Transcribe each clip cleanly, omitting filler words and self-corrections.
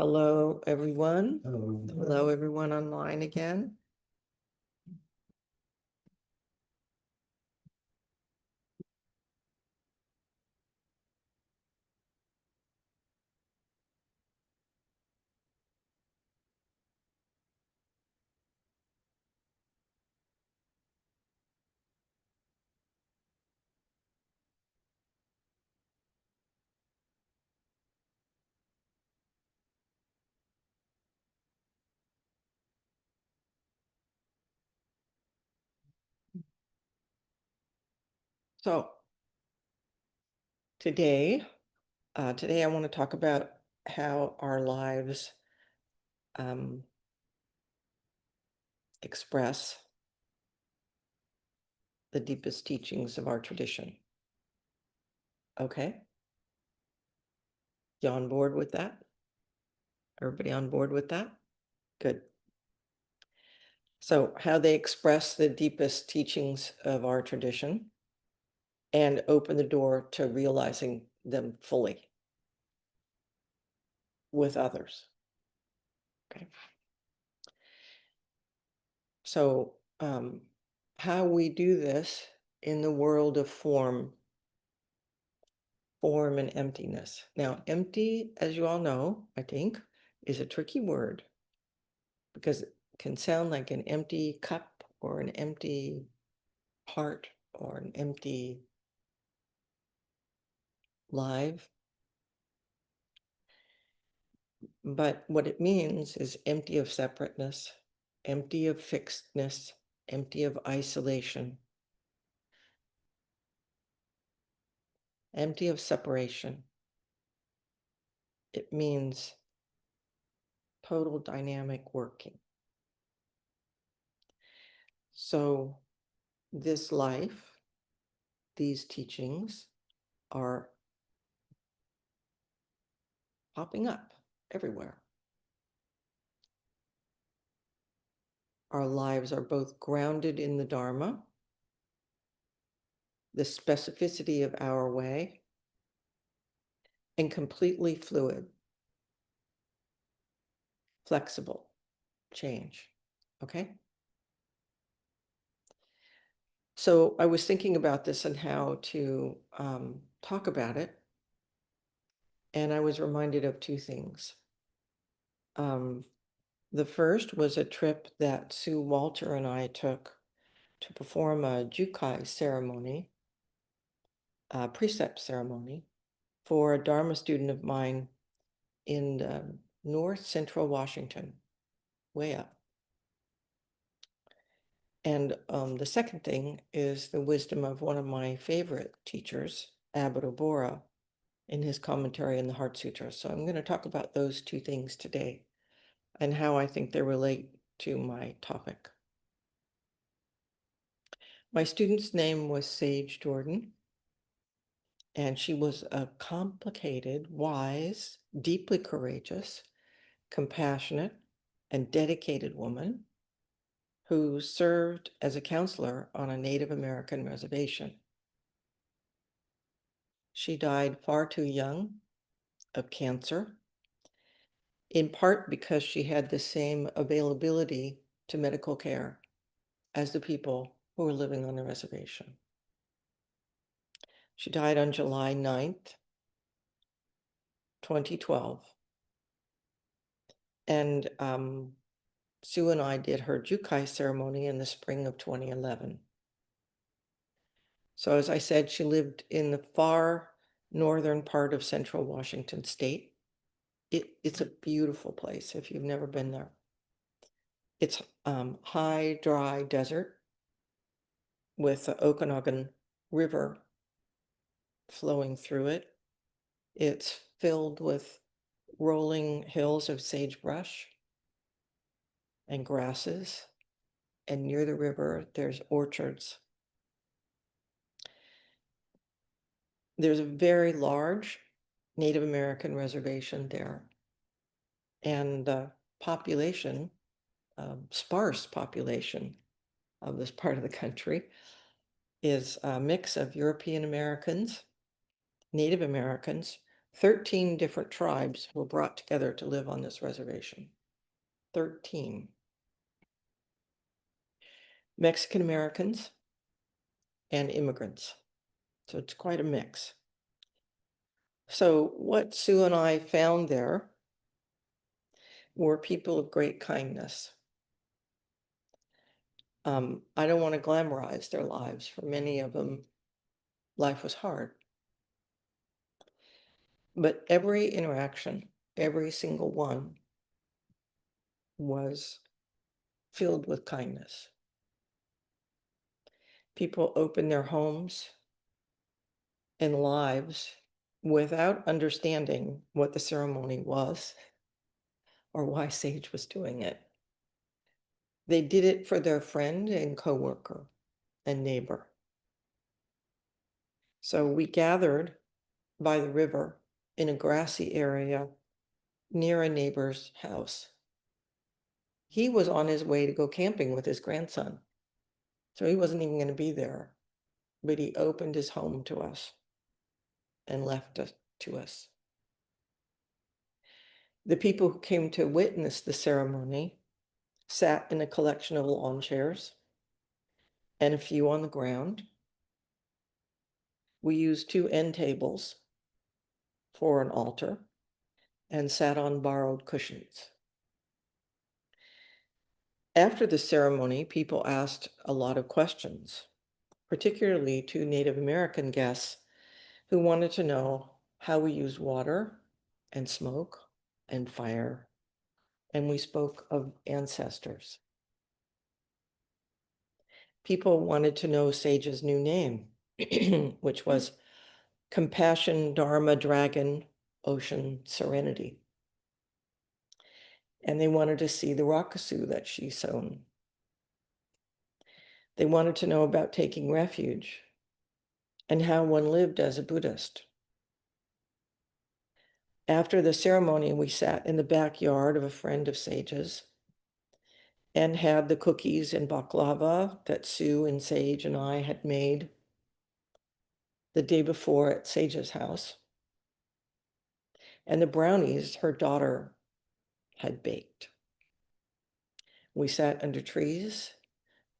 Hello, everyone. Hello. Hello, everyone online again. So today I want to talk about how our lives express the deepest teachings of our tradition. Okay? You on board with that? Everybody on board with that? Good. So how they express the deepest teachings of our tradition and open the door to realizing them fully with others. Okay. So how we do this in the world of form and emptiness. Now, empty, as you all know, I think, is a tricky word because it can sound like an empty cup or an empty heart or an empty life. But what it means is empty of separateness, empty of fixedness, empty of isolation, empty of separation. It means total dynamic working. So this life, these teachings are popping up everywhere. Our lives are both grounded in the Dharma, the specificity of our way, and completely fluid, flexible, change. Okay? So I was thinking about this and how to talk about it. And I was reminded of two things. The first was a trip that Sue Walter and I took to perform a Jukai ceremony, a precept ceremony, for a Dharma student of mine in North Central Washington, way up. And the second thing is the wisdom of one of my favorite teachers, Abbot Obora, in his commentary in the Heart Sutra. So I'm going to talk about those two things today and how I think they relate to my topic. My student's name was Sage Jordan, and she was a complicated, wise, deeply courageous, compassionate, and dedicated woman who served as a counselor on a Native American reservation. She died far too young of cancer, in part because she had the same availability to medical care as the people who were living on the reservation. She died on July 9th, 2012. And Sue and I did her Jukai ceremony in the spring of 2011. So as I said, she lived in the far northern part of central Washington state. It's a beautiful place if you've never been there. It's high, dry desert with the Okanagan River flowing through it. It's filled with rolling hills of sagebrush and grasses. And near the river, there's orchards. There's a very large Native American reservation there. And the population, sparse population of this part of the country is a mix of European Americans, Native Americans, 13 different tribes were brought together to live on this reservation. 13. Mexican Americans and immigrants. So it's quite a mix. So what Sue and I found there were people of great kindness. I don't want to glamorize their lives. For many of them, life was hard. But every interaction, every single one, was filled with kindness. People opened their homes and lives without understanding what the ceremony was or why Sage was doing it. They did it for their friend and coworker and neighbor. So we gathered by the river in a grassy area near a neighbor's house. He was on his way to go camping with his grandson, so he wasn't even going to be there, but he opened his home to us and left it to us. The people who came to witness the ceremony sat in a collection of lawn chairs and a few on the ground. We used 2 end tables for an altar and sat on borrowed cushions. After the ceremony, people asked a lot of questions, particularly to Native American guests who wanted to know how we use water and smoke and fire, and we spoke of ancestors. People wanted to know Sage's new name, which was Compassion, Dharma, Dragon, Ocean, Serenity. And they wanted to see the rakusu that she sewn. They wanted to know about taking refuge and how one lived as a Buddhist. After the ceremony, we sat in the backyard of a friend of Sage's and had the cookies and baklava that Sue and Sage and I had made the day before at Sage's house, and the brownies her daughter had baked. We sat under trees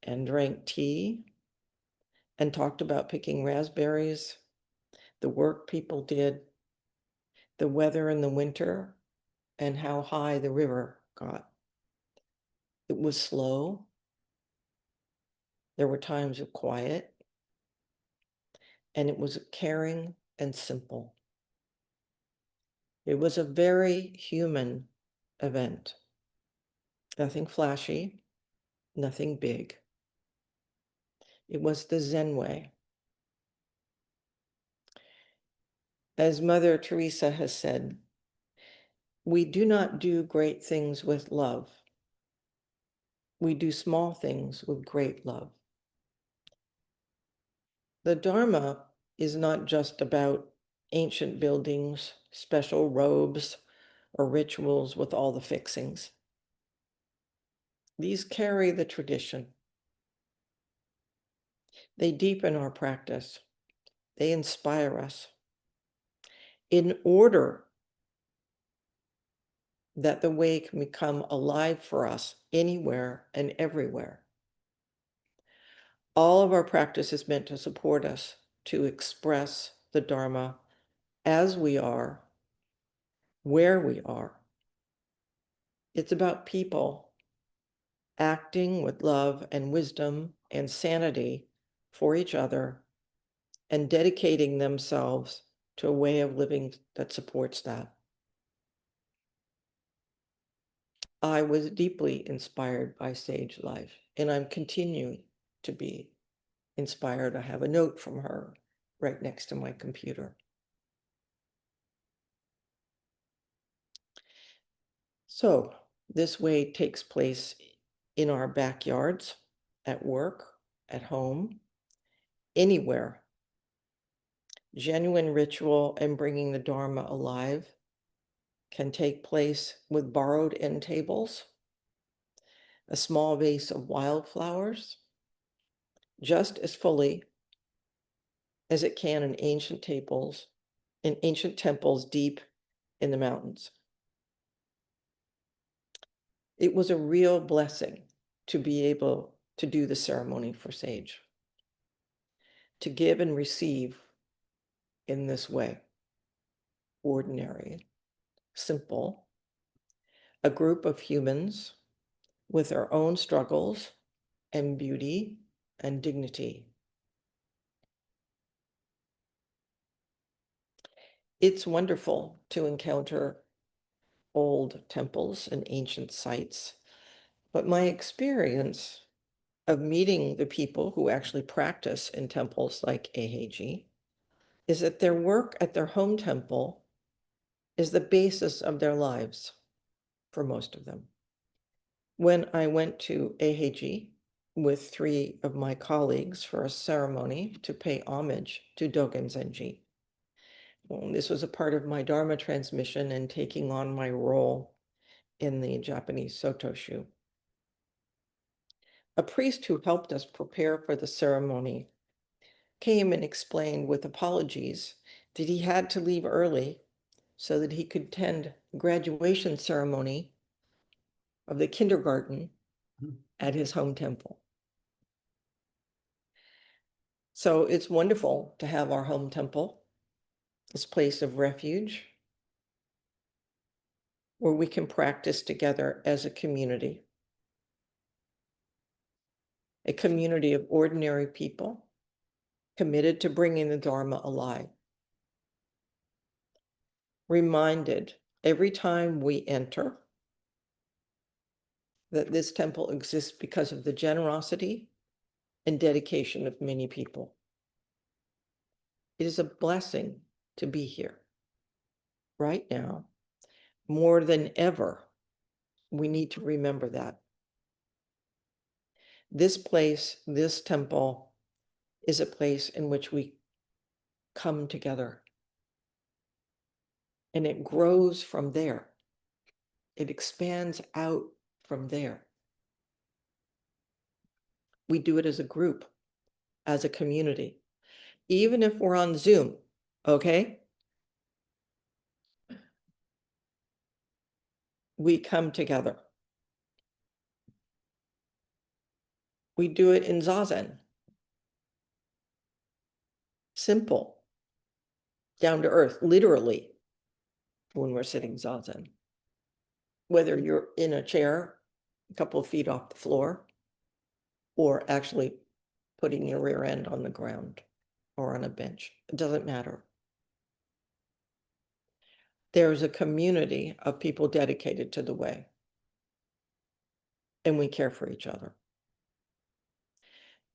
and drank tea and talked about picking raspberries, the work people did, the weather in the winter, and how high the river got. It was slow. There were times of quiet, and it was caring and simple. It was a very human event. Nothing flashy, nothing big. It was the Zen way. As Mother Teresa has said, we do not do great things with love. We do small things with great love. The Dharma is not just about ancient buildings, special robes, or rituals with all the fixings. These carry the tradition. They deepen our practice. They inspire us. In order that the way can become alive for us anywhere and everywhere. All of our practice is meant to support us to express the Dharma as we are, where we are. It's about people acting with love and wisdom and sanity for each other and dedicating themselves to a way of living that supports that. I was deeply inspired by Sage life, and I'm continuing to be inspired. I have a note from her right next to my computer. So this way takes place in our backyards, at work, at home, anywhere. Genuine ritual and bringing the Dharma alive can take place with borrowed end tables, a small vase of wildflowers, just as fully as it can in ancient tables in ancient temples deep in the mountains. It was a real blessing to be able to do the ceremony for sage, to give and receive in this way, ordinary, simple, a group of humans with their own struggles and beauty and dignity. It's wonderful to encounter old temples and ancient sites, but my experience of meeting the people who actually practice in temples like Eiheiji is that their work at their home temple is the basis of their lives for most of them. When I went to Eiheiji with 3 of my colleagues for a ceremony to pay homage to Dogen Zenji, well, this was a part of my Dharma transmission and taking on my role in the Japanese Sotoshu. A priest who helped us prepare for the ceremony came and explained with apologies that he had to leave early so that he could attend the graduation ceremony of the kindergarten at his home temple. So it's wonderful to have our home temple, this place of refuge, where we can practice together as a community of ordinary people committed to bringing the Dharma alive. Reminded every time we enter that this temple exists because of the generosity and dedication of many people. It is a blessing to be here. Right now, more than ever, we need to remember that. This place, this temple, is a place in which we come together. And it grows from there. It expands out from there. We do it as a group, as a community, even if we're on Zoom, okay? We come together. We do it in Zazen. Simple, down to earth, literally, when we're sitting Zazen. Whether you're in a chair, a couple of feet off the floor, or actually putting your rear end on the ground or on a bench, it doesn't matter. There's a community of people dedicated to the way, and we care for each other.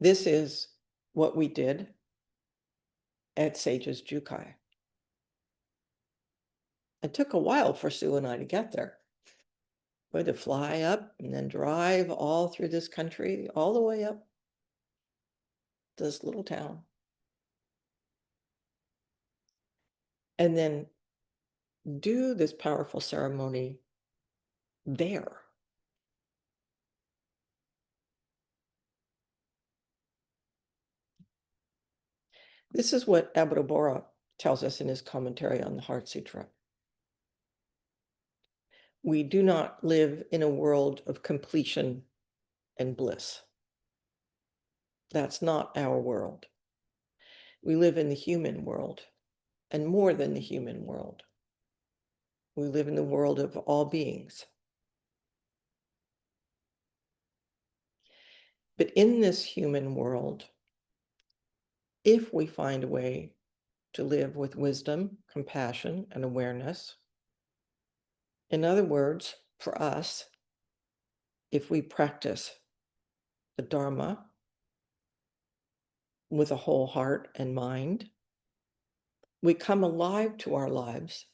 This is what we did at Sage's Jukai. It took a while for Sue and I to get there. We had to fly up and then drive all through this country, all the way up to this little town. And then do this powerful ceremony there. This is what Abhidhabhara tells us in his commentary on the Heart Sutra. We do not live in a world of completion and bliss. That's not our world. We live in the human world, and more than the human world. We live in the world of all beings. But in this human world, if we find a way to live with wisdom, compassion, and awareness, in other words, for us, if we practice the Dharma with a whole heart and mind, we come alive to our lives,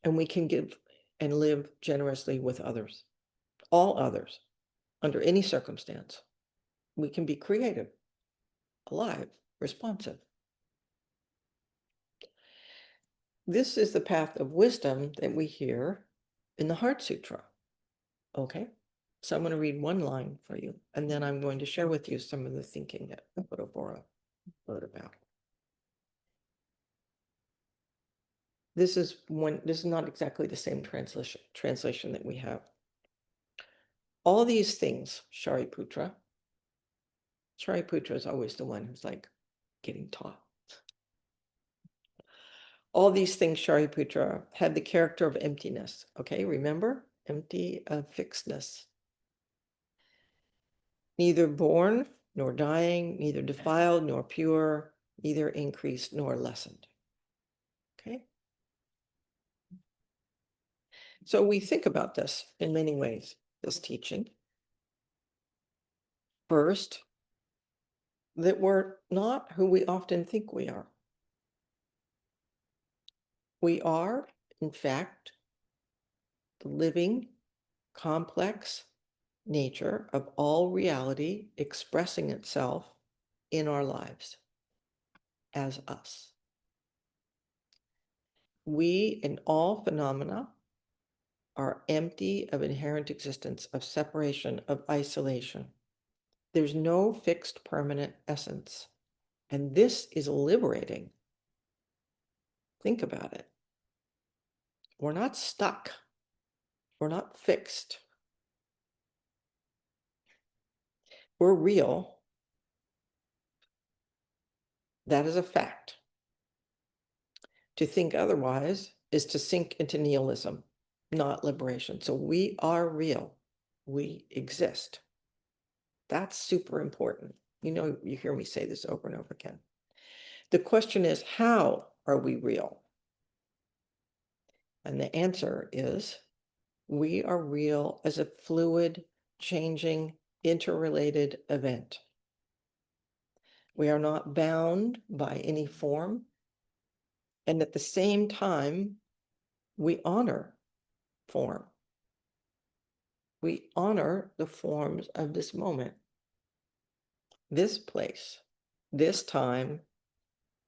and we can give and live generously with others, all others, under any circumstance. We can be creative, alive, responsive. This is the path of wisdom that we hear in the Heart Sutra. Okay, so I'm going to read one line for you, and then I'm going to share with you some of the thinking that Buddha Bora wrote about. this is not exactly the same translation that we have. All these things, Shariputra is always the one who's like getting taught. All these things, Shariputra, have the character of emptiness. Okay, remember? Empty of fixedness. Neither born nor dying, neither defiled nor pure, neither increased nor lessened. Okay? So we think about this in many ways, this teaching. First, that we're not who we often think we are. We are, in fact, the living, complex nature of all reality expressing itself in our lives as us. We, in all phenomena, are empty of inherent existence, of separation, of isolation. There's no fixed permanent essence. And this is liberating. Think about it. We're not stuck. We're not fixed. We're real. That is a fact. To think otherwise is to sink into nihilism, not liberation. So we are real. We exist. That's super important. You know, you hear me say this over and over again. The question is, how are we real? And the answer is, we are real as a fluid, changing, interrelated event. We are not bound by any form. And at the same time, we honor form. We honor the forms of this moment, this place, this time,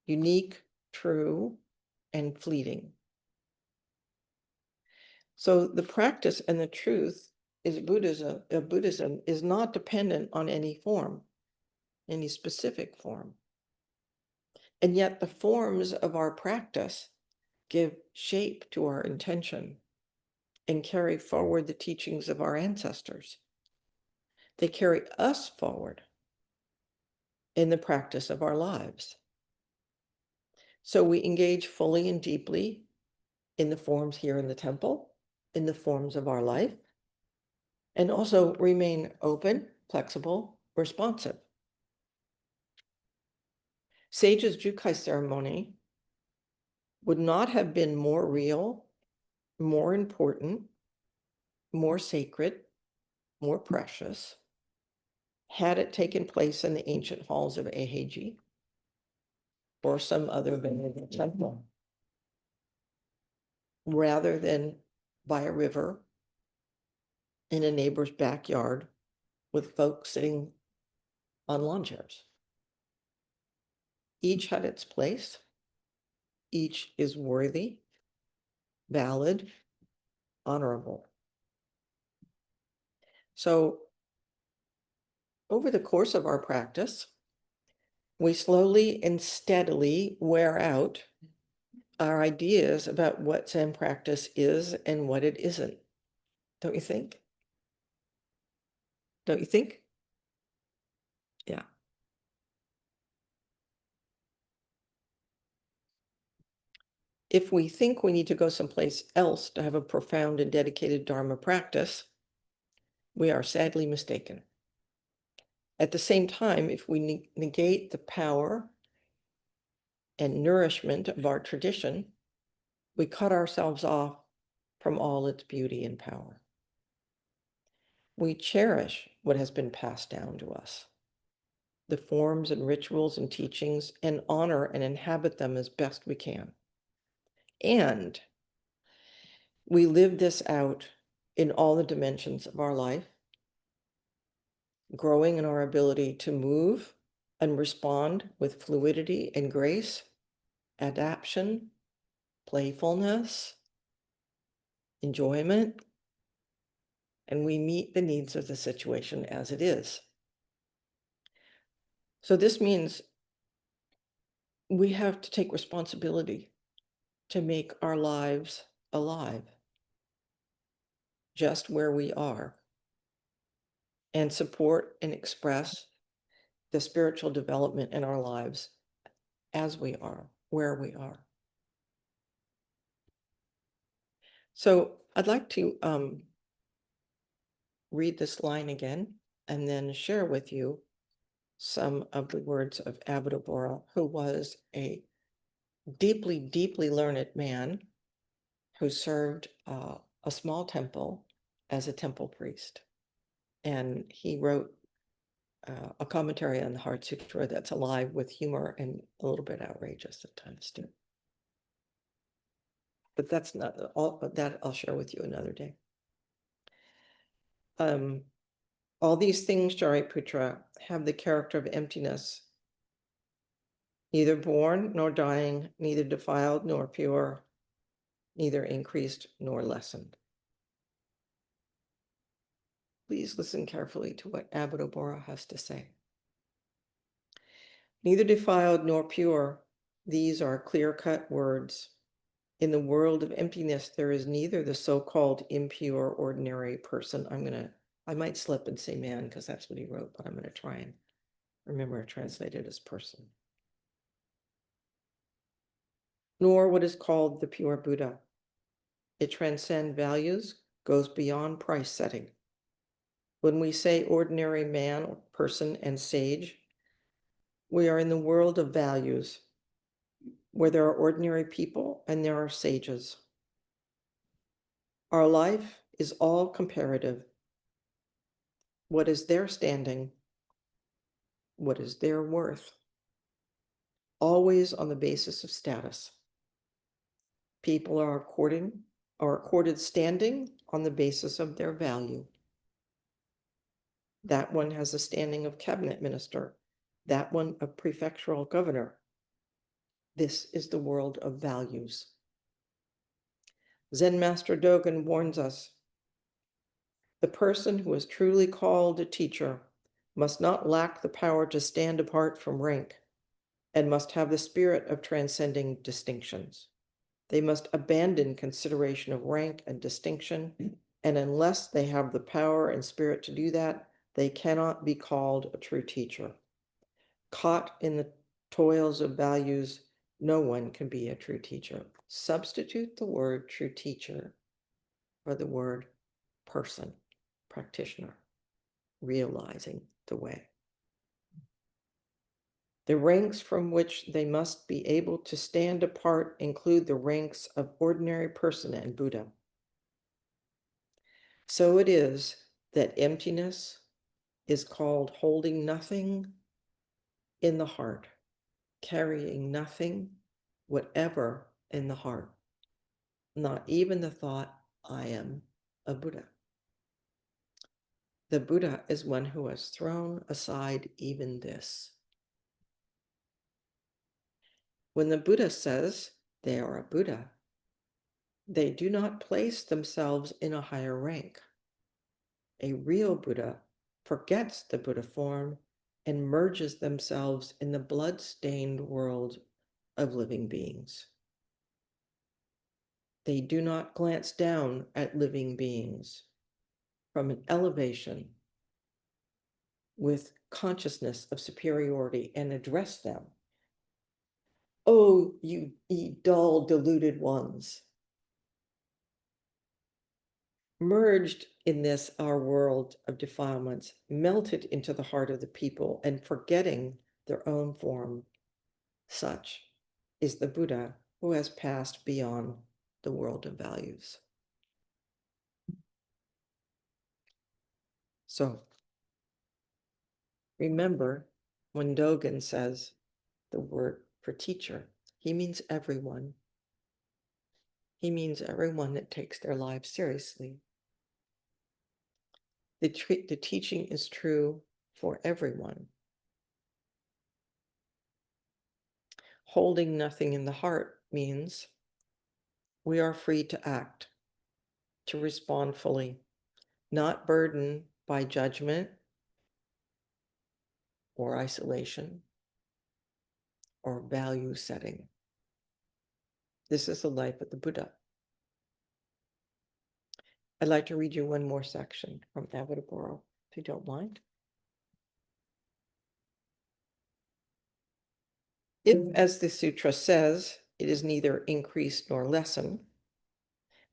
unique, true, and fleeting. So the practice and the truth is Buddhism is not dependent on any form, any specific form. And yet the forms of our practice give shape to our intention and carry forward the teachings of our ancestors. They carry us forward in the practice of our lives. So we engage fully and deeply in the forms here in the temple, in the forms of our life, and also remain open, flexible, responsive. Sage's Jukai ceremony would not have been more real, more important, more sacred, more precious, had it taken place in the ancient halls of Eheji or some other venerable temple, rather than by a river in a neighbor's backyard with folks sitting on lawn chairs. Each had its place. Each is worthy, valid, honorable. So over the course of our practice, we slowly and steadily wear out our ideas about what Zen practice is and what it isn't. Don't you think? Don't you think? Yeah. If we think we need to go someplace else to have a profound and dedicated Dharma practice, we are sadly mistaken. At the same time, if we negate the power and nourishment of our tradition, we cut ourselves off from all its beauty and power. We cherish what has been passed down to us, the forms and rituals and teachings, and honor and inhabit them as best we can. And we live this out in all the dimensions of our life, growing in our ability to move and respond with fluidity and grace, adaptation, playfulness, enjoyment, and we meet the needs of the situation as it is. So this means we have to take responsibility to make our lives alive, just where we are, and support and express the spiritual development in our lives as we are, where we are. So I'd like to read this line again and then share with you some of the words of Abhidhabhara, who was a deeply, deeply learned man who served a small temple as a temple priest. And he wrote a commentary on the Heart Sutra that's alive with humor and a little bit outrageous at times too. But that's not all, but that I'll share with you another day. All these things, Shariputra, have the character of emptiness, neither born nor dying, neither defiled nor pure, neither increased nor lessened. Please listen carefully to what Abhidhabhara has to say. Neither defiled nor pure, these are clear-cut words. In the world of emptiness, there is neither the so-called impure ordinary person. I might slip and say man because that's what he wrote, but I'm going to try and remember to translate it as person. Nor what is called the pure Buddha. It transcends values, goes beyond price setting. When we say ordinary man, person, and sage, we are in the world of values, where there are ordinary people and there are sages. Our life is all comparative. What is their standing? What is their worth? Always on the basis of status. People are accorded standing on the basis of their value. That one has a standing of cabinet minister, that one a prefectural governor. This is the world of values. Zen Master Dogen warns us, the person who is truly called a teacher must not lack the power to stand apart from rank and must have the spirit of transcending distinctions. They must abandon consideration of rank and distinction, and unless they have the power and spirit to do that, they cannot be called a true teacher. Caught in the toils of values, no one can be a true teacher. Substitute the word true teacher for the word person, practitioner, realizing the way. The ranks from which they must be able to stand apart include the ranks of ordinary person and Buddha. So it is that emptiness is called holding nothing in the heart, carrying nothing, whatever, in the heart, not even the thought, I am a Buddha. The Buddha is one who has thrown aside even this. When the Buddha says they are a Buddha, they do not place themselves in a higher rank. A real Buddha forgets the Buddha form and merges themselves in the blood-stained world of living beings. They do not glance down at living beings from an elevation with consciousness of superiority and address them. Oh, you dull, deluded ones. Merged in this, our world of defilements, melted into the heart of the people and forgetting their own form. Such is the Buddha who has passed beyond the world of values. So, remember when Dogen says the word for teacher, he means everyone. He means everyone that takes their lives seriously. The teaching is true for everyone. Holding nothing in the heart means we are free to act, to respond fully, not burdened by judgment or isolation or value setting. This is the life of the Buddha. I'd like to read you one more section from Avatapuro, if you don't mind. If, as the sutra says, it is neither increased nor lessened,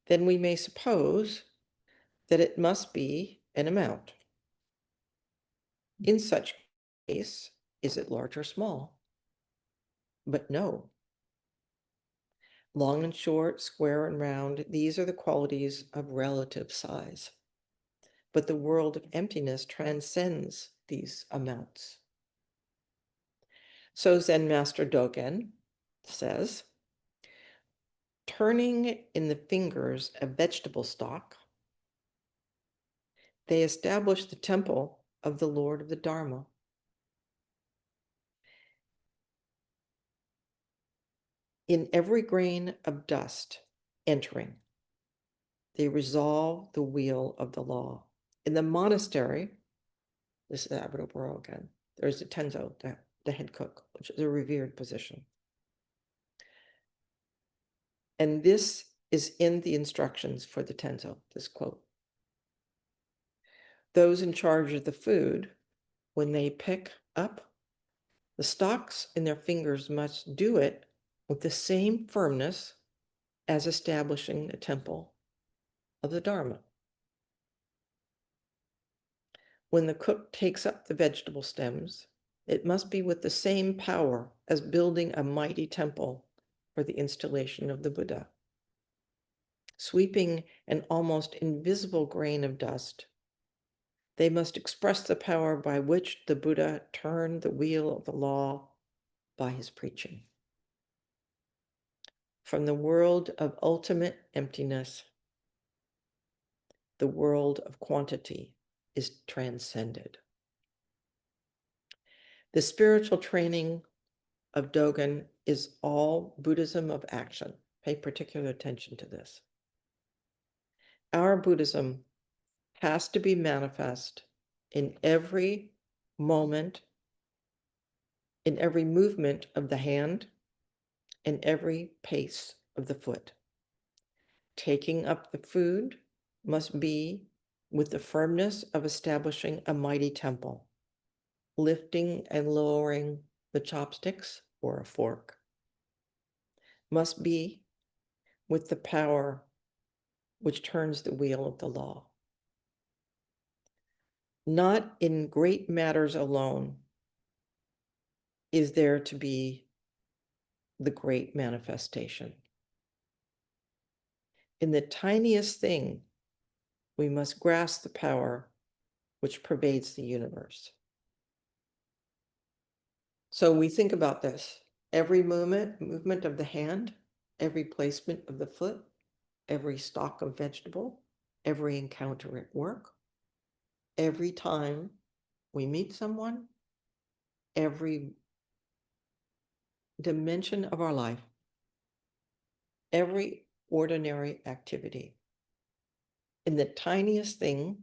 then we may suppose that it must be an amount. In such case, is it large or small? But no. Long and short, square and round, these are the qualities of relative size. But the world of emptiness transcends these amounts. So Zen Master Dogen says, turning in the fingers a vegetable stalk, they establish the temple of the Lord of the Dharma. In every grain of dust entering, they resolve the wheel of the law. In the monastery, this is Abodoboro again, there's a tenzo, the head cook, which is a revered position. And this is in the instructions for the tenzo, this quote. Those in charge of the food, when they pick up the stalks in their fingers, must do it with the same firmness as establishing the temple of the Dharma. When the cook takes up the vegetable stems, it must be with the same power as building a mighty temple for the installation of the Buddha. Sweeping an almost invisible grain of dust, they must express the power by which the Buddha turned the wheel of the law by his preaching. From the world of ultimate emptiness, the world of quantity is transcended. The spiritual training of Dogen is all Buddhism of action. Pay particular attention to this. Our Buddhism has to be manifest in every moment, in every movement of the hand, in every pace of the foot. Taking up the food must be with the firmness of establishing a mighty temple. Lifting and lowering the chopsticks or a fork must be with the power which turns the wheel of the law. Not in great matters alone is there to be the great manifestation. In the tiniest thing, we must grasp the power which pervades the universe. So we think about this. Every movement of the hand, every placement of the foot, every stalk of vegetable, every encounter at work, every time we meet someone, every dimension of our life, every ordinary activity. In the tiniest thing,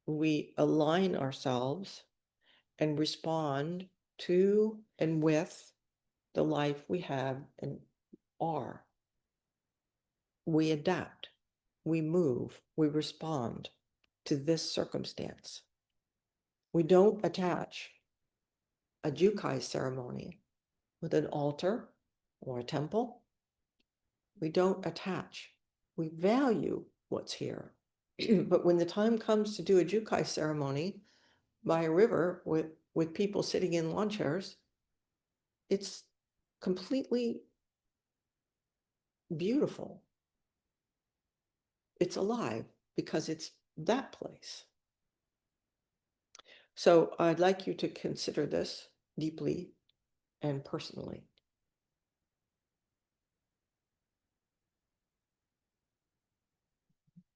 we align ourselves and respond to and with the life we have and are. We adapt, we move, we respond to this circumstance. We don't attach a jukai ceremony with an altar or a temple. We don't attach. We value what's here. But when the time comes to do a jukai ceremony by a river with people sitting in lawn chairs, it's completely beautiful. It's alive because it's that place. So I'd like you to consider this deeply and personally.